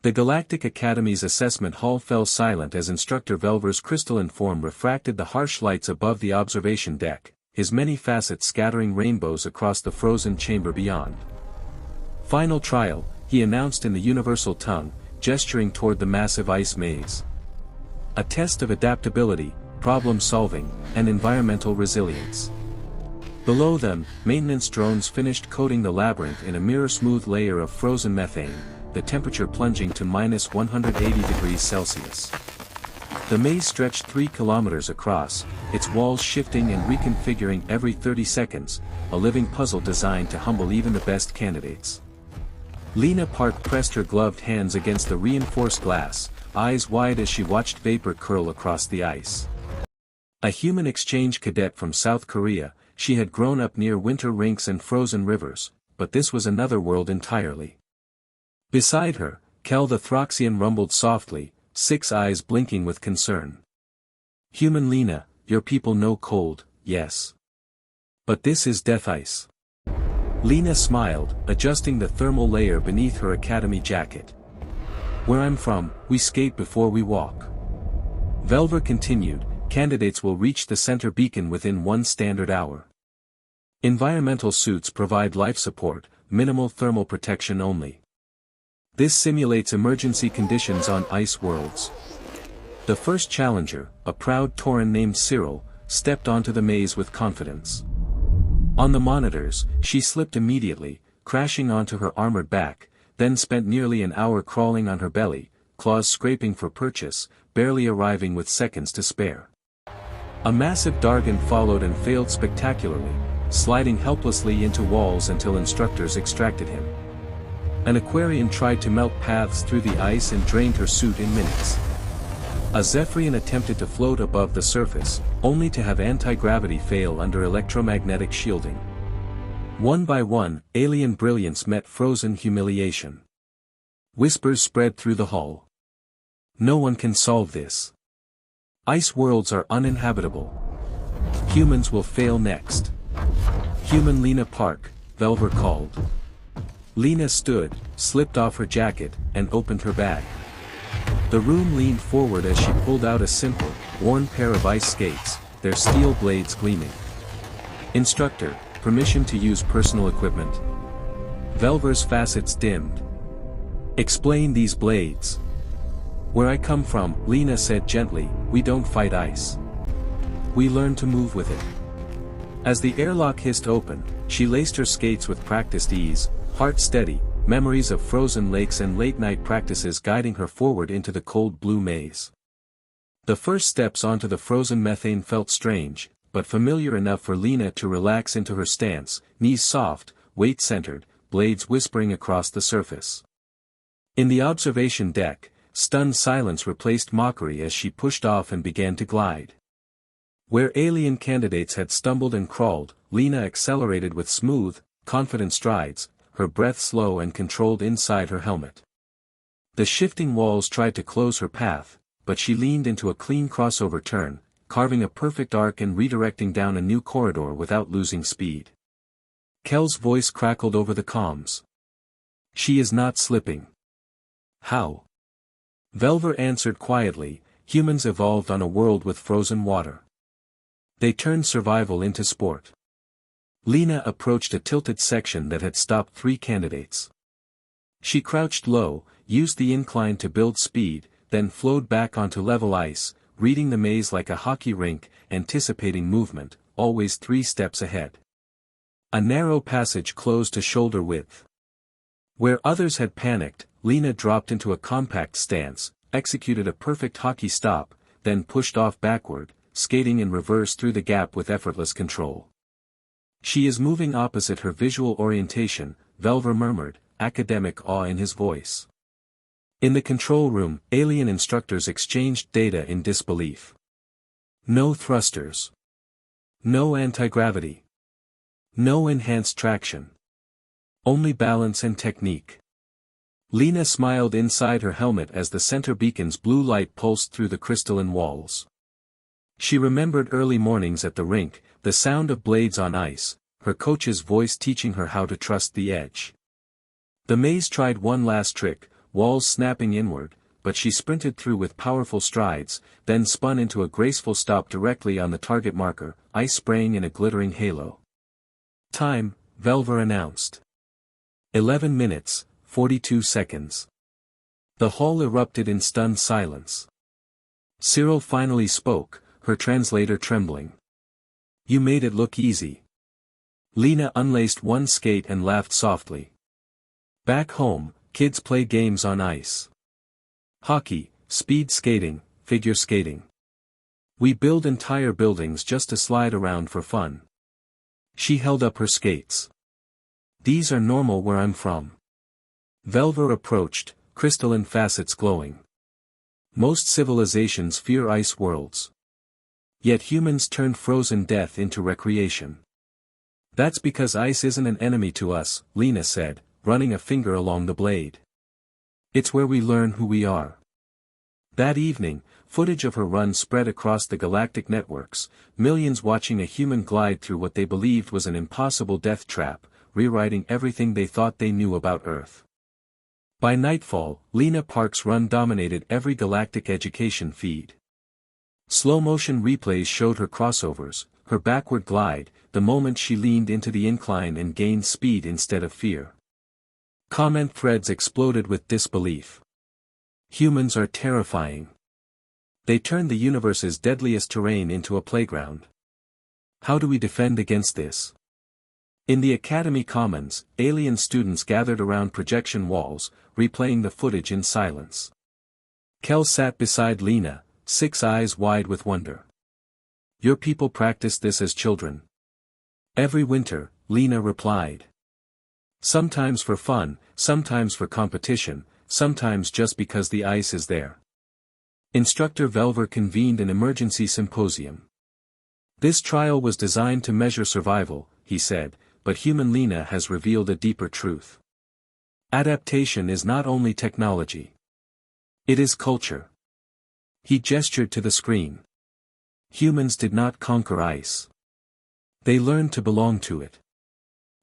The Galactic Academy's assessment hall fell silent as Instructor Velver's crystalline form refracted the harsh lights above the observation deck, his many facets scattering rainbows across the frozen chamber beyond. "Final trial," he announced in the universal tongue, gesturing toward the massive ice maze. "A test of adaptability, problem-solving, and environmental resilience." Below them, maintenance drones finished coating the labyrinth in a mirror-smooth layer of frozen methane, the temperature plunging to minus 180 degrees Celsius. The maze stretched 3 kilometers across, its walls shifting and reconfiguring every 30 seconds, a living puzzle designed to humble even the best candidates. Lena Park pressed her gloved hands against the reinforced glass, eyes wide as she watched vapor curl across the ice. A human exchange cadet from South Korea, she had grown up near winter rinks and frozen rivers, but this was another world entirely. Beside her, Kel the Throxian rumbled softly, 6 eyes blinking with concern. "Human Lena, your people know cold, yes. But this is death ice." Lena smiled, adjusting the thermal layer beneath her academy jacket. "Where I'm from, we skate before we walk." Velver continued, "Candidates will reach the center beacon within 1 standard hour. Environmental suits provide life support, minimal thermal protection only. This simulates emergency conditions on ice worlds." The first challenger, a proud Tauran named Cyril, stepped onto the maze with confidence. On the monitors, she slipped immediately, crashing onto her armored back, then spent nearly an hour crawling on her belly, claws scraping for purchase, barely arriving with seconds to spare. A massive Dargon followed and failed spectacularly, sliding helplessly into walls until instructors extracted him. An Aquarian tried to melt paths through the ice and drained her suit in minutes. A Zephyrian attempted to float above the surface, only to have anti-gravity fail under electromagnetic shielding. One by one, alien brilliance met frozen humiliation. Whispers spread through the hall. "No one can solve this. Ice worlds are uninhabitable. Humans will fail next." "Human Lena Park," Velver called. Lena stood, slipped off her jacket, and opened her bag. The room leaned forward as she pulled out a simple, worn pair of ice skates, their steel blades gleaming. "Instructor, permission to use personal equipment." Velver's facets dimmed. "Explain these blades." "Where I come from," Lena said gently, "we don't fight ice. We learn to move with it." As the airlock hissed open, she laced her skates with practiced ease, heart steady, memories of frozen lakes and late-night practices guiding her forward into the cold blue maze. The first steps onto the frozen methane felt strange, but familiar enough for Lena to relax into her stance, knees soft, weight centered, blades whispering across the surface. In the observation deck, stunned silence replaced mockery as she pushed off and began to glide. Where alien candidates had stumbled and crawled, Lena accelerated with smooth, confident strides, her breath slow and controlled inside her helmet. The shifting walls tried to close her path, but she leaned into a clean crossover turn, carving a perfect arc and redirecting down a new corridor without losing speed. Kel's voice crackled over the comms. "She is not slipping." "How?" Velver answered quietly, "Humans evolved on a world with frozen water. They turned survival into sport." Lena approached a tilted section that had stopped 3 candidates. She crouched low, used the incline to build speed, then flowed back onto level ice, reading the maze like a hockey rink, anticipating movement, always 3 steps ahead. A narrow passage closed to shoulder width. Where others had panicked, Lena dropped into a compact stance, executed a perfect hockey stop, then pushed off backward, skating in reverse through the gap with effortless control. "She is moving opposite her visual orientation," Velver murmured, academic awe in his voice. In the control room, alien instructors exchanged data in disbelief. No thrusters. No anti-gravity. No enhanced traction. Only balance and technique. Lena smiled inside her helmet as the center beacon's blue light pulsed through the crystalline walls. She remembered early mornings at the rink, the sound of blades on ice, her coach's voice teaching her how to trust the edge. The maze tried one last trick, walls snapping inward, but she sprinted through with powerful strides, then spun into a graceful stop directly on the target marker, ice spraying in a glittering halo. Time, Velver announced. 11 minutes, 42 seconds. The hall erupted in stunned silence. Cyril finally spoke, her translator trembling. You made it look easy. Lena unlaced one skate and laughed softly. Back home, kids play games on ice. Hockey, speed skating, figure skating. We build entire buildings just to slide around for fun. She held up her skates. These are normal where I'm from. Velver approached, crystalline facets glowing. Most civilizations fear ice worlds. Yet humans turn frozen death into recreation. That's because ice isn't an enemy to us, Lena said, running a finger along the blade. It's where we learn who we are. That evening, footage of her run spread across the galactic networks, millions watching a human glide through what they believed was an impossible death trap, rewriting everything they thought they knew about Earth. By nightfall, Lena Park's run dominated every galactic education feed. Slow-motion replays showed her crossovers, her backward glide, the moment she leaned into the incline and gained speed instead of fear. Comment threads exploded with disbelief. Humans are terrifying. They turn the universe's deadliest terrain into a playground. How do we defend against this? In the Academy Commons, alien students gathered around projection walls, replaying the footage in silence. Kel sat beside Lena, 6 eyes wide with wonder. Your people practiced this as children. Every winter, Lena replied. Sometimes for fun, sometimes for competition, sometimes just because the ice is there. Instructor Velver convened an emergency symposium. This trial was designed to measure survival, he said, but human Lena has revealed a deeper truth. Adaptation is not only technology. It is culture. He gestured to the screen. Humans did not conquer ice. They learned to belong to it.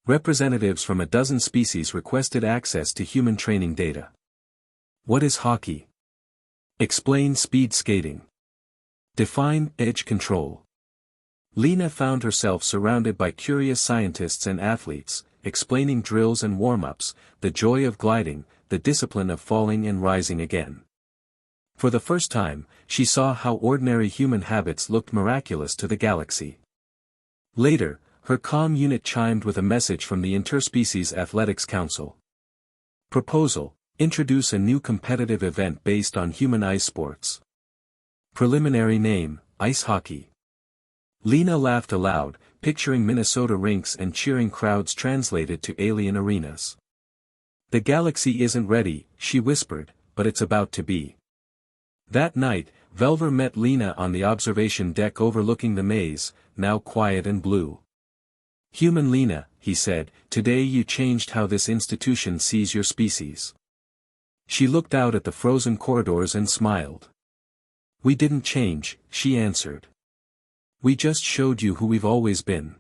Representatives from a dozen species requested access to human training data. What is hockey? Explain speed skating. Define edge control. Lena found herself surrounded by curious scientists and athletes, explaining drills and warm-ups, the joy of gliding, the discipline of falling and rising again. For the first time, she saw how ordinary human habits looked miraculous to the galaxy. Later, her comm unit chimed with a message from the Interspecies Athletics Council. Proposal: introduce a new competitive event based on human ice sports. Preliminary name: ice hockey. Lena laughed aloud, picturing Minnesota rinks and cheering crowds translated to alien arenas. The galaxy isn't ready, she whispered, but it's about to be. That night, Velver met Lena on the observation deck overlooking the maze, now quiet and blue. Human Lena, he said, today you changed how this institution sees your species. She looked out at the frozen corridors and smiled. We didn't change, she answered. We just showed you who we've always been.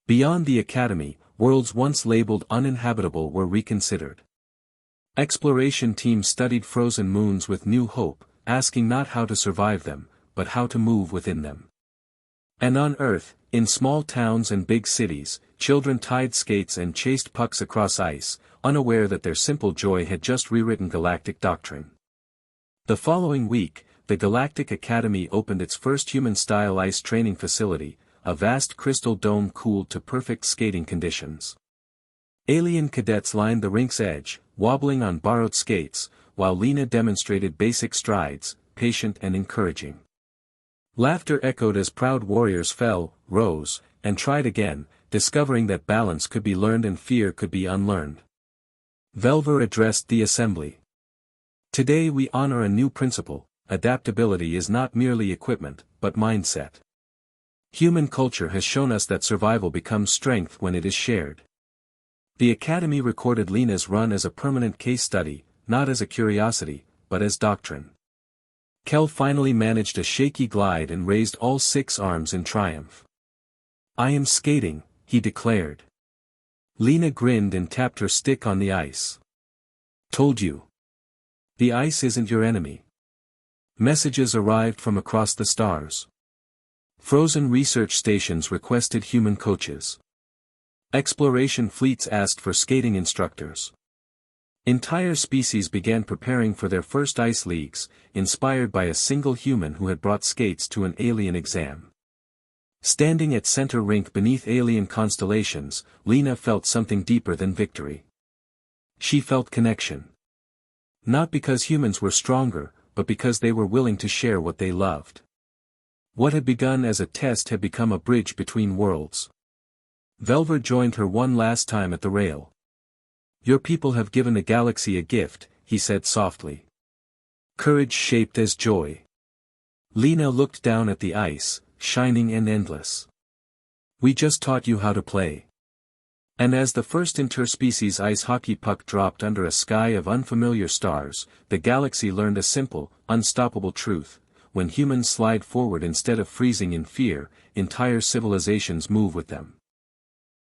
Beyond the Academy, worlds once labeled uninhabitable were reconsidered. Exploration teams studied frozen moons with new hope, asking not how to survive them, but how to move within them. And on Earth, in small towns and big cities, children tied skates and chased pucks across ice, unaware that their simple joy had just rewritten galactic doctrine. The following week, the Galactic Academy opened its first human-style ice training facility, a vast crystal dome cooled to perfect skating conditions. Alien cadets lined the rink's edge, wobbling on borrowed skates, while Lena demonstrated basic strides, patient and encouraging. Laughter echoed as proud warriors fell, rose, and tried again, discovering that balance could be learned and fear could be unlearned. Velver addressed the assembly. Today we honor a new principle: adaptability is not merely equipment, but mindset. Human culture has shown us that survival becomes strength when it is shared. The Academy recorded Lena's run as a permanent case study, not as a curiosity, but as doctrine. Kel finally managed a shaky glide and raised all 6 arms in triumph. I am skating, he declared. Lena grinned and tapped her stick on the ice. Told you. The ice isn't your enemy. Messages arrived from across the stars. Frozen research stations requested human coaches. Exploration fleets asked for skating instructors. Entire species began preparing for their first ice leagues, inspired by a single human who had brought skates to an alien exam. Standing at center rink beneath alien constellations, Lena felt something deeper than victory. She felt connection. Not because humans were stronger, but because they were willing to share what they loved. What had begun as a test had become a bridge between worlds. Velver joined her one last time at the rail. "Your people have given the galaxy a gift," he said softly. "Courage shaped as joy." Lena looked down at the ice, shining and endless. "We just taught you how to play." And as the first interspecies ice hockey puck dropped under a sky of unfamiliar stars, the galaxy learned a simple, unstoppable truth: when humans slide forward instead of freezing in fear, entire civilizations move with them.